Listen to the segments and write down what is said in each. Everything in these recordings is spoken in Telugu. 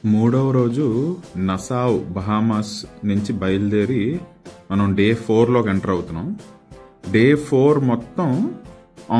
మూడవ రోజు నసావ్ బహామాస్ నుంచి బయలుదేరి మనం డే 4లోకి ఎంటర్ అవుతున్నాం. డే 4 మొత్తం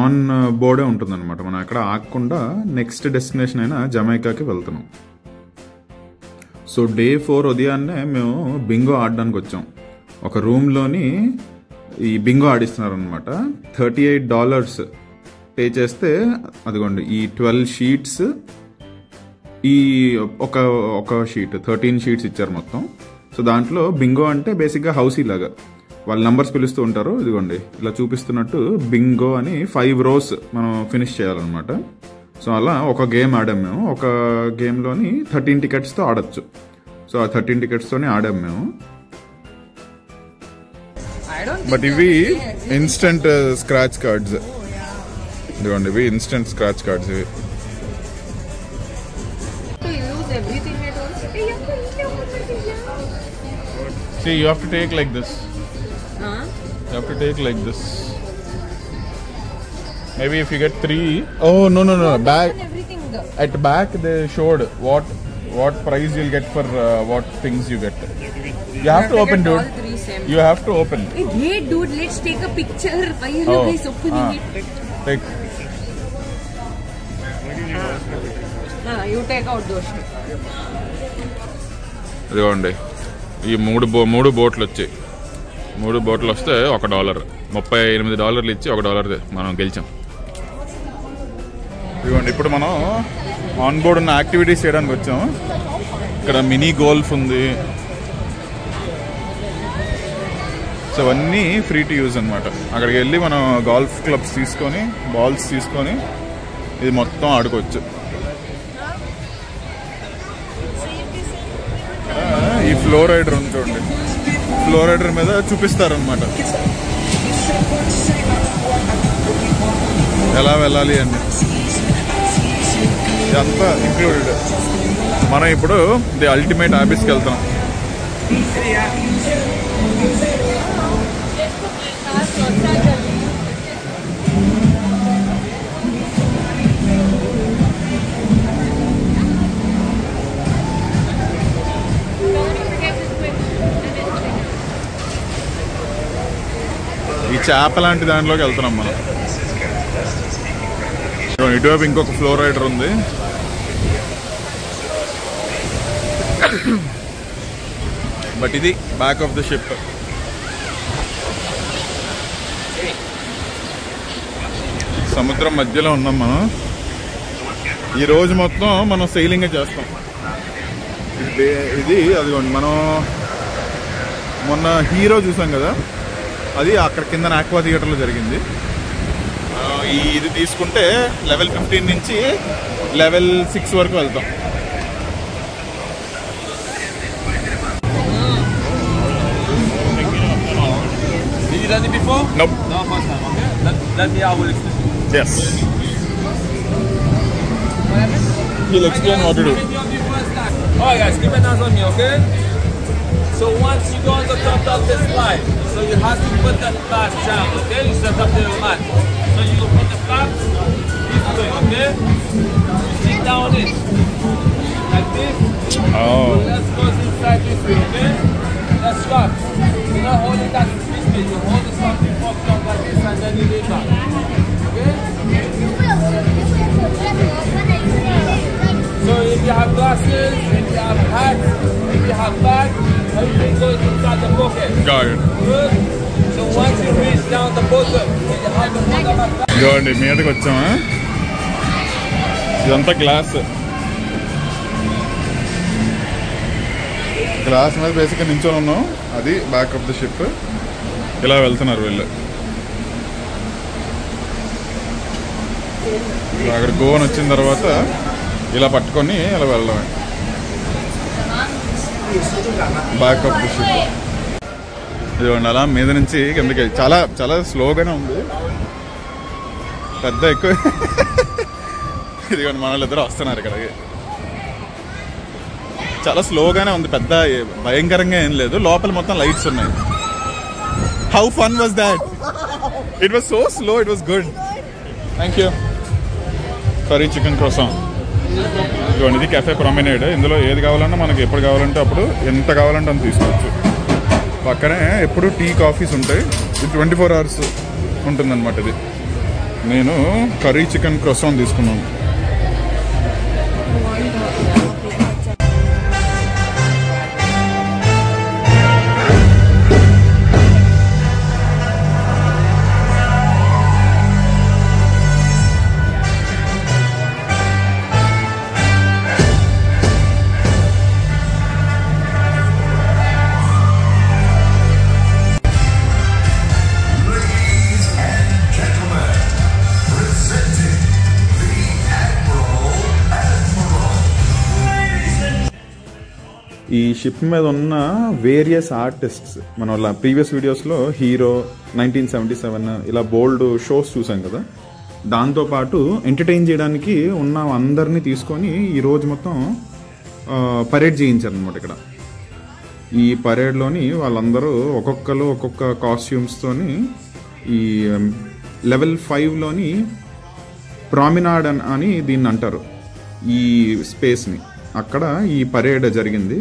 ఆన్ బోర్డే ఉంటుందన్నమాట. మనం ఎక్కడ ఆగకుండా నెక్స్ట్ డెస్టినేషన్ అయినా జమైకాకి వెళ్తున్నాం. సో డే 4 ఉదయాన్నే మేము బింగో ఆడడానికి వచ్చాం. ఒక రూమ్లోని ఈ బింగో ఆడిస్తున్నారు అనమాట. $38 పే చేస్తే అదిగోండి ఈ 12 షీట్స్, ఈ ఒక షీట్ 13 షీట్స్ ఇచ్చారు మొత్తం. సో దాంట్లో బింగో అంటే బేసిక్గా హౌసీ లాగా వాళ్ళ నంబర్స్ పిలుస్తూ ఉంటారు. ఇదిగోండి ఇలా చూపిస్తున్నట్టు బింగో అని 5 rows మనం ఫినిష్ చేయాలన్నమాట. సో అలా ఒక గేమ్ ఆడాం మేము. ఒక గేమ్లోని 13 టికెట్స్తో ఆడచ్చు. సో ఆ 13 టికెట్స్తోనే ఆడాం మేము. బట్ ఇవి ఇన్స్టెంట్ స్క్రాచ్ కార్డ్స్. ఇదిగోండి ఇవి ఇన్స్టెంట్ స్క్రాచ్ కార్డ్స్. ఇవి see, you have to take like this. You have to take like this. Maybe if you get 3. Oh no, back at back they showed what prize you'll get for what things you get. You have to open, dude. You have to open. Hey dude, let's take a picture. Why are you guys opening it? Take. You take out those two. ఇదిగోండి ఈ మూడు బోట్లు వచ్చాయి. 3 బోట్లు వస్తే $1. $38 ఇచ్చి $1 మనం గెలిచాం. ఇదిగోండి ఇప్పుడు మనం ఆన్ బోర్డ్ ఉన్న యాక్టివిటీస్ చేయడానికి వచ్చాం. ఇక్కడ మినీ గోల్ఫ్ ఉంది. సో అవన్నీ ఫ్రీ టు యూజ్ అనమాట. అక్కడికి వెళ్ళి మనం గోల్ఫ్ క్లబ్స్ తీసుకొని బాల్స్ తీసుకొని ఇది మొత్తం ఆడుకోవచ్చు. ఈ ఫ్లో రైడర్ ఉంది చూడండి. ఫ్లో రైడర్ మీద చూపిస్తారనమాట ఎలా వెళ్ళాలి అని. ఇదంతా ఇంక్లూడెడ్. మనం ఇప్పుడు ది అల్టిమేట్ ఆబిస్కి వెళ్తాం. ఈ చేప లాంటి దాంట్లోకి వెళ్తున్నాం మనం. ఇటువైపు ఇంకొక ఫ్లో రైడర్ ఉంది. బట్ ఇది బ్యాక్ ఆఫ్ ద షిప్. సముద్రం మధ్యలో ఉన్నాం మనం. ఈ రోజు మొత్తం మనం సెయిలింగ్ చేస్తాం. ఇది అదిగోండి మనం మొన్న హీరో చూసాం కదా, అది అక్కడ కింద ఆక్వా థియేటర్లో జరిగింది. ఇది తీసుకుంటే లెవెల్ 15 నుంచి లెవెల్ 6 వరకు వెళ్తాం. Did you done it before? Nope. No, first time. Okay. Let me. I will explain. Yes. He'll explain what to do. Alright guys, keep an eye on me, okay? So once you go on the top of this slide, so you have to put that flash down, okay? You set up the mat. So you put the flash this way, okay? You sit down it like this. Oh. Let's go inside this way, okay? That's right. You're not holding that this way. You hold the something popped up like this and then you lay back. Okay? So if you have glasses, if you have hats, if you have bags, everything goes inside the pocket. Got it. Good. So once you reach down the bottom, if you have the bottom like that. చూడండి మీదకి వచ్చామా. ఇదంతా గ్లాస్ మీద బేసిక్గా నించొని ఉన్నాం. అది బ్యాక్ ఆఫ్ ద షిప్. ఇలా వెళ్తున్నారు వీళ్ళు. అక్కడ గోవన్ వచ్చిన తర్వాత ఇలా పట్టుకొని ఇలా వెళ్ళడమే. Back of the ship. ఇదిగోండి అలా మీద నుంచి కిందకి చాలా చాలా స్లోగానే ఉంది. పెద్ద ఎక్కువ. ఇదిగోండి మన వాళ్ళిద్దరు వస్తున్నారు ఇక్కడికి. చాలా స్లోగానే ఉంది. పెద్ద భయంకరంగా ఏం లేదు. లోపల మొత్తం లైట్స్ ఉన్నాయి. How fun was that? It was so slow. It was good. Thank you. Curry chicken croissant. ఇది కెఫే ప్రొమినేడ్. ఇందులో ఏది కావాలన్నా మనకి ఎప్పుడు కావాలంటే అప్పుడు, ఎంత కావాలంటే అంత తీసుకోవచ్చు. పక్కనే ఎప్పుడు టీ కాఫీస్ ఉంటాయి. ఇది 24 hours ఉంటుందన్నమాట. ఇది నేను కర్రీ చికెన్ క్రోసాన్ తీసుకున్నాను. ఈ షిప్ మీద ఉన్న వేరియస్ ఆర్టిస్ట్స్ మన ప్రీవియస్ వీడియోస్లో హీరో, 1977 ఇలా బోల్డ్ షోస్ చూసాం కదా. దాంతోపాటు ఎంటర్టైన్ చేయడానికి ఉన్న అందరినీ తీసుకొని ఈరోజు మొత్తం పరేడ్ చేయించారనమాట. ఇక్కడ ఈ పరేడ్లోని వాళ్ళందరూ ఒక్కొక్క కాస్ట్యూమ్స్తోని ఈ లెవెల్ 5లోని ప్రామినాడ్ అని దీన్ని అంటారు, ఈ స్పేస్ని. అక్కడ ఈ పరేడ్ జరిగింది.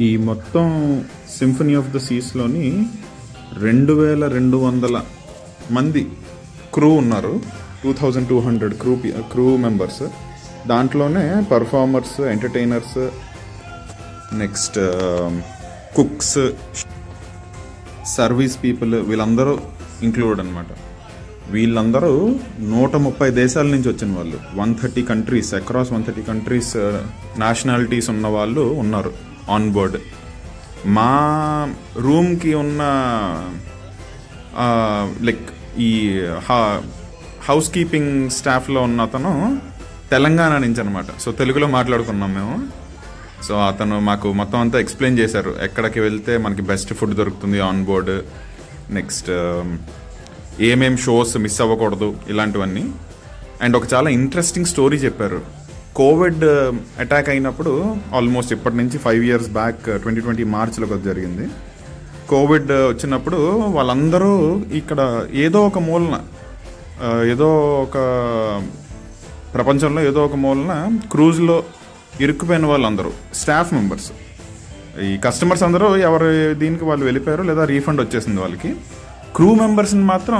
ఈ మొత్తం సింఫనీ ఆఫ్ ద సీస్లోని 2200 మంది క్రూ ఉన్నారు. 2200 క్రూ మెంబర్స్. దాంట్లోనే performers, entertainers, next cooks, service people, వీళ్ళందరూ ఇంక్లూడ్ అనమాట. వీళ్ళందరూ 130 దేశాల నుంచి వచ్చిన వాళ్ళు. 130 కంట్రీస్, అక్రాస్ 130 కంట్రీస్ నేషనాలిటీస్ ఉన్న వాళ్ళు ఉన్నారు ఆన్ బోర్డ్. మా రూమ్కి ఉన్న లైక్ ఈ హౌస్ కీపింగ్ స్టాఫ్లో ఉన్న అతను తెలంగాణ నుంచి అనమాట. సో తెలుగులో మాట్లాడుకున్నాం మేము. సో అతను మాకు మొత్తం అంతా ఎక్స్ప్లెయిన్ చేశారు, ఎక్కడికి వెళ్తే మనకి బెస్ట్ ఫుడ్ దొరుకుతుంది ఆన్ బోర్డ్, నెక్స్ట్ ఏమేం షోస్ మిస్ అవ్వకూడదు, ఇలాంటివన్నీ. అండ్ ఒక చాలా ఇంట్రెస్టింగ్ స్టోరీ చెప్పారు. కోవిడ్ అటాక్ అయినప్పుడు ఆల్మోస్ట్ ఇప్పటి నుంచి 5 years బ్యాక్ 2020 మార్చిలో కొద్ది జరిగింది. కోవిడ్ వచ్చినప్పుడు వాళ్ళందరూ ఇక్కడ ఏదో ఒక మూలన, ఏదో ఒక ప్రపంచంలో ఏదో ఒక మూలన క్రూజ్లో ఇరుక్కుపోయిన వాళ్ళందరూ స్టాఫ్ మెంబర్స్. ఈ కస్టమర్స్ అందరూ ఎవరు దీనికి వాళ్ళు వెళ్ళిపోయారు, లేదా రీఫండ్ వచ్చేసింది వాళ్ళకి. క్రూ మెంబర్స్ని మాత్రం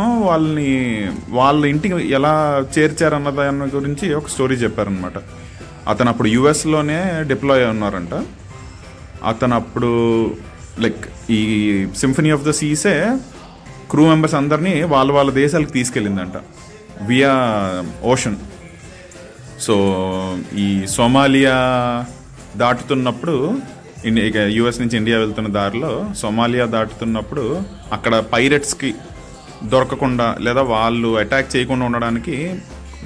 వాళ్ళ ఇంటికి ఎలా చేర్చారన్న దాని గురించి ఒక స్టోరీ చెప్పారనమాట. అతను అప్పుడు యుఎస్లోనే డిప్లాయ్ ఉన్నారంట. అతను అప్పుడు లైక్ ఈ symphony of the సీసే crew members అందరినీ వాళ్ళ దేశాలకు తీసుకెళ్ళిందంట వియా ఓషన్. సో ఈ సోమాలియా దాటుతున్నప్పుడు, ఇక యుఎస్ నుంచి ఇండియా వెళ్తున్న దారిలో సోమాలియా దాటుతున్నప్పుడు అక్కడ పైరట్స్కి దొరకకుండా, లేదా వాళ్ళు అటాక్ చేయకుండా ఉండడానికి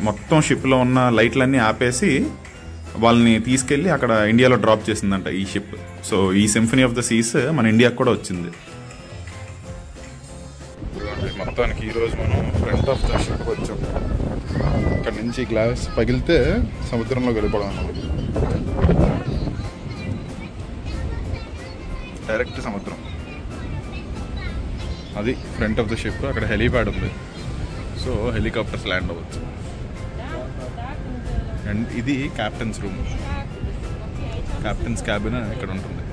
మొత్తం షిప్లో ఉన్న లైట్లన్నీ ఆపేసి వాళ్ళని తీసుకెళ్ళి అక్కడ ఇండియాలో డ్రాప్ చేసిందంట ఈ షిప్. సో ఈ సింఫనీ ఆఫ్ ద సీస్ మన ఇండియాకి కూడా వచ్చింది. మొత్తానికి ఈరోజు మనం ఫ్రంట్ ఆఫ్ ద షిప్ వచ్చాం. అక్కడ నుంచి గ్లాస్ పగిలితే సముద్రంలో వెళ్ళిపోవడం, డైరెక్ట్ సముద్రం. అది ఫ్రంట్ ఆఫ్ ద షిప్. అక్కడ హెలీప్యాడ్ ఉంది, సో హెలికాప్టర్స్ ల్యాండ్ అవ్వచ్చు. అండ్ ఇది క్యాప్టెన్స్ రూమ్, క్యాప్టెన్స్ క్యాబిన్ ఇక్కడ ఉంటుంది.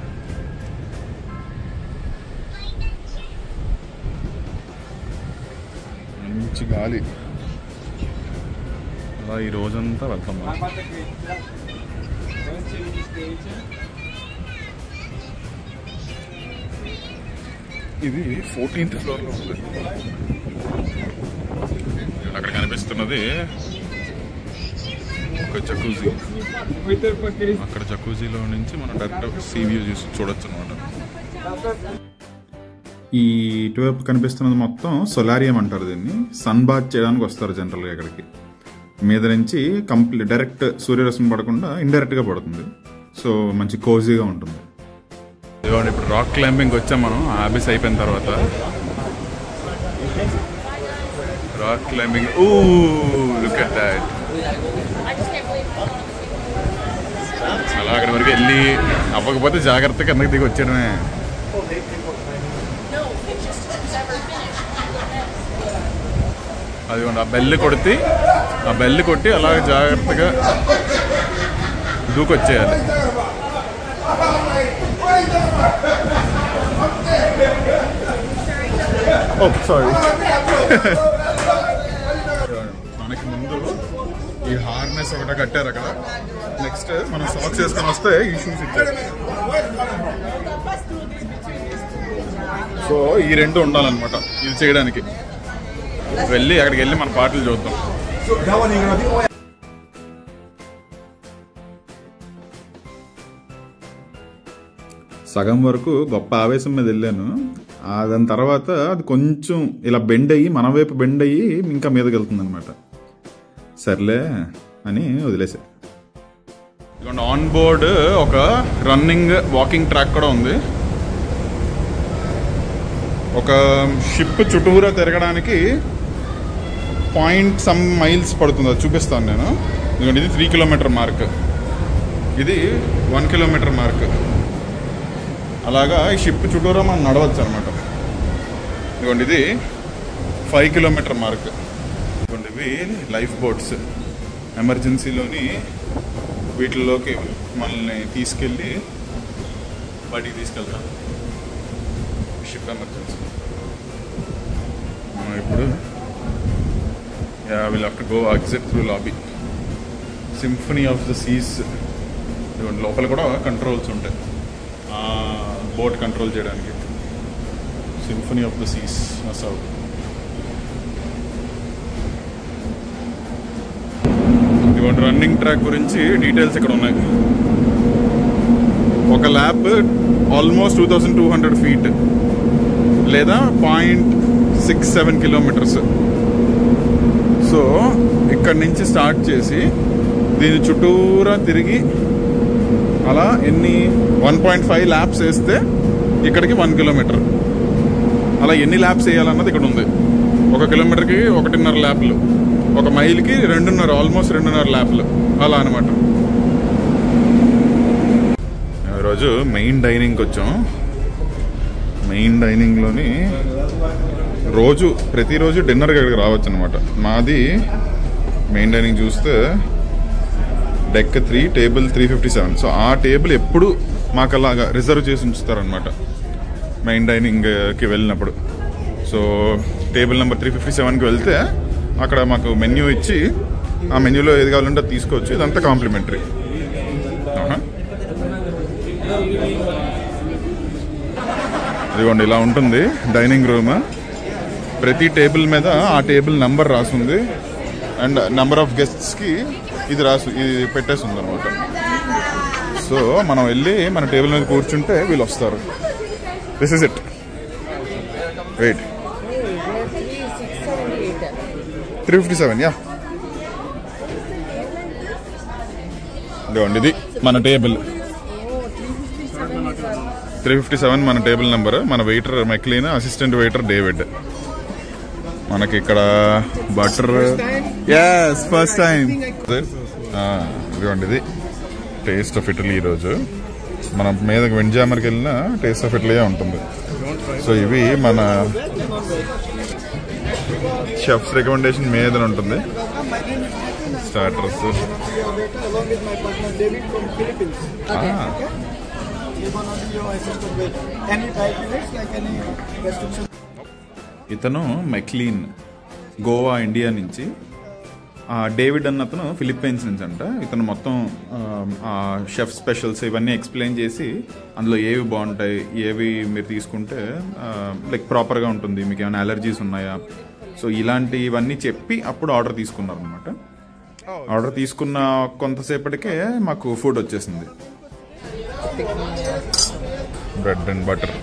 మంచి గాలి. అలా ఈ రోజంతా వెళ్తాం. ఇది 14th ఫ్లోర్లో ఉంది. అక్కడ కనిపిస్తున్నది ఒక జకూజీ. అక్కడ జకూజీలో నుంచి మనం డైరెక్ట్ సీ వ్యూ చూడొచ్చు అనమాట. ఈ ఇటువైపు కనిపిస్తున్నది మొత్తం సోలారియం అంటారు దీన్ని. సన్ బాత్ చేయడానికి వస్తారు జనరల్గా ఇక్కడికి. మీద నుంచి కంప్లీట్ డైరెక్ట్ సూర్యరశ్మి పడకుండా ఇండైరెక్ట్గా పడుతుంది. సో మంచి కోజీగా ఉంటుంది. ఇదిగోండి ఇప్పుడు రాక్ క్లైంబింగ్ వచ్చాం మనం ఆబిస్ అయిపోయిన తర్వాత. Rock climbing, look at that. అలా అక్కడి వరకు వెళ్ళి అవ్వకపోతే జాగ్రత్తగా కిందకి దిగి వచ్చేయడమే. అదిగోండి ఆ బెల్ కొడితే ఆ బెల్ కొట్టి అలా జాగ్రత్తగా దూకొచ్చేయాలి. సారీ. మనకి ముందు ఈ హార్నెస్ ఒకటి కట్టారు అక్కడ. నెక్స్ట్ మనం సాక్స్ వేసుకొని వస్తే ఈ షూస్ ఇచ్చారు. సో ఈ రెండు ఉండాలన్నమాట ఇది చేయడానికి. అక్కడికి వెళ్ళి మన పాటలు చూద్దాం. సగం వరకు గొప్ప ఆవేశం మీద వెళ్ళాను. దాని తర్వాత అది కొంచెం ఇలా బెండ్ అయ్యి మన వైపు బెండ్ అయ్యి ఇంకా మీదకి వెళ్తుంది అనమాట. సర్లే అని వదిలేసా. ఇదిగోండి ఆన్ బోర్డ్ ఒక రన్నింగ్ వాకింగ్ ట్రాక్ కూడా ఉంది. ఒక షిప్ చుట్టూరా తిరగడానికి 0.some మైల్స్ పడుతుంది. అది చూపిస్తాను నేను. ఇదిగోండి ఇది 3 కిలోమీటర్ మార్క్, ఇది 1 కిలోమీటర్ మార్క్. అలాగా ఈ షిప్ చుట్టూరా మనం నడవచ్చు అనమాట. ఇదిగోండి ఇది 5 కిలోమీటర్ మార్క్. ఇదిగోండి ఇవి లైఫ్ బోట్స్. ఎమర్జెన్సీలోని వీటిల్లోకి మనల్ని తీసుకెళ్ళి బయటికి తీసుకెళ్తాం. Ship emergency. ఇప్పుడు will have to go exit through lobby. Symphony of the Seas. ఇదిగోండి లోపల కూడా కంట్రోల్స్ ఉంటాయి బోట్ కంట్రోల్ చేయడానికి. Symphony of the Seas Nassau. ఇదిగోండి రన్నింగ్ ట్రాక్ గురించి డీటెయిల్స్ ఇక్కడ ఉన్నాయి. ఒక ల్యాప్ ఆల్మోస్ట్ 2200 feet లేదా 0.67 కిలోమీటర్స్. సో ఇక్కడి నుంచి స్టార్ట్ చేసి దీని చుట్టూరా తిరిగి అలా 1.5 ల్యాప్స్ వేస్తే ఇక్కడికి 1 కిలోమీటర్. అలా ఎన్ని ల్యాప్స్ వేయాలన్నది ఇక్కడ ఉంది. 1 కిలోమీటర్కి 1.5 ల్యాప్లు, 1 మైల్కి 2.5, ఆల్మోస్ట్ 2.5 ల్యాప్లు అలా అనమాట. ఈరోజు మెయిన్ డైనింగ్కి వచ్చాం. మెయిన్ డైనింగ్లోని ప్రతిరోజు డిన్నర్కి ఇక్కడికి రావచ్చు అనమాట. మాది మెయిన్ డైనింగ్ చూస్తే డెక్ 3 టేబుల్ 357. సో ఆ టేబుల్ ఎప్పుడు మాకు అలాగా రిజర్వ్ చేసి ఉంచుతారనమాట మెయిన్ డైనింగ్కి వెళ్ళినప్పుడు. సో టేబుల్ నెంబర్ 357కి వెళ్తే అక్కడ మాకు మెన్యూ ఇచ్చి ఆ మెన్యూలో ఏది కావాలంటే అది తీసుకోవచ్చు. ఇదంతా కాంప్లిమెంటరీ. ఇదిగోండి ఇలా ఉంటుంది డైనింగ్ రూమ్. ప్రతి టేబుల్ మీద ఆ టేబుల్ నెంబర్ రాసుంది అండ్ నెంబర్ ఆఫ్ గెస్ట్స్కి ఇది పెట్టేసి ఉంది అనమాట. సో మనం వెళ్ళి మన టేబుల్ మీద కూర్చుంటే వీళ్ళు వస్తారు. This is it. Wait 357. Yeah ఇదిగోండి ఇది మన టేబుల్ 357 మన టేబుల్ నెంబర్. మన waiter McLean, assistant waiter David. మనకి ఇక్కడ బటర్. Yes first time. ఇదిగోండి ఇది టేస్ట్ ఆఫ్ ఇటలీ. ఈరోజు మనం మీద విండ్జామర్కి వెళ్ళిన టేస్ట్ ఆఫ్ ఇటలీ ఉంటుంది. సో ఇవి మన షెఫ్స్ రికమెండేషన్ మీద ఉంటుంది. స్టార్టర్స్. ఇతను మెక్లీన్, గోవా, ఇండియా నుంచి. డేవిడ్ అన్న అతను ఫిలిప్పైన్స్ నుంచి అంట. ఇతను మొత్తం షెఫ్ స్పెషల్స్ ఇవన్నీ ఎక్స్ప్లెయిన్ చేసి అందులో ఏవి బాగుంటాయి, ఏవి మీరు తీసుకుంటే లైక్ ప్రాపర్గా ఉంటుంది, మీకు ఏమైనా అలర్జీస్ ఉన్నాయా, సో ఇలాంటివన్నీ చెప్పి అప్పుడు ఆర్డర్ తీసుకున్నారు అనమాట. ఆర్డర్ తీసుకున్న కొంతసేపటికే మాకు ఫుడ్ వచ్చేసింది. Bread and butter.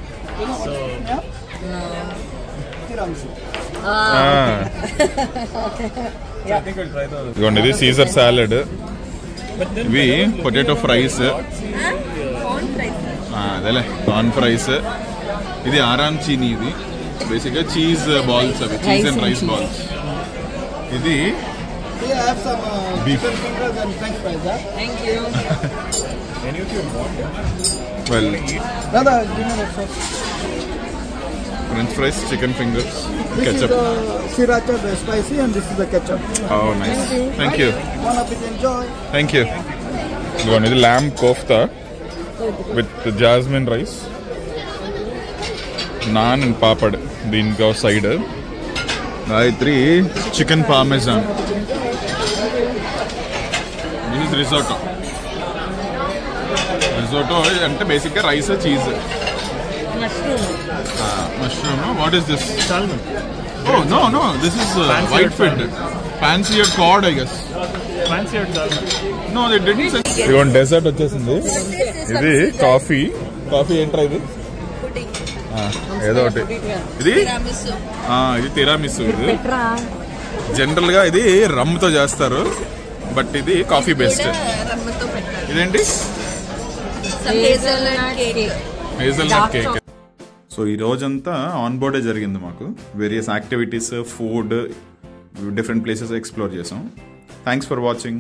ఇదిగోండి ఇది సీజర్ సాలడ్. ఇవి పొటాటో ఫ్రైస్. అదేలే కార్న్ ఫ్రైస్. ఇది ఆరామ్ చీనీ. ఇది బేసిక్గా చీజ్ బాల్స్, అవి చీజ్ అండ్ రైస్ బాల్స్. ఇది beef. Well French fries, chicken fingers, This ketchup. is the sriracha, the spicy, and this is the ketchup. Oh, nice. Thank you. One of it, enjoy. Thank you. ఇదిగోండి ఇది lamb kofta with jasmine rice, naan and papad దీనికి side, Gayatri chicken parmesan. This is risotto. Risotto అంటే బేసిక్గా rice, cheese, mushroom. What is this? Oh no, this is white fish. Fancied cod, I guess. Fancied salmon. No, they didn't say. ఇదిగోండి డెజర్ట్ వచ్చేసింది. ఇది కాఫీ ఏంట్రా ఇది? ఏదో ఒకటి. ఇది తిరామిసు. ఇది జనరల్ గా ఇది రమ్ తో చేస్తారు, బట్ ఇది కాఫీ బేస్డ్. ఇదేంటి? Hazelnut cake. సో ఈ రోజంతా ఆన్ బోర్డే జరిగింది మాకు. Various activities, food, different places explore చేసాం. Thanks for watching.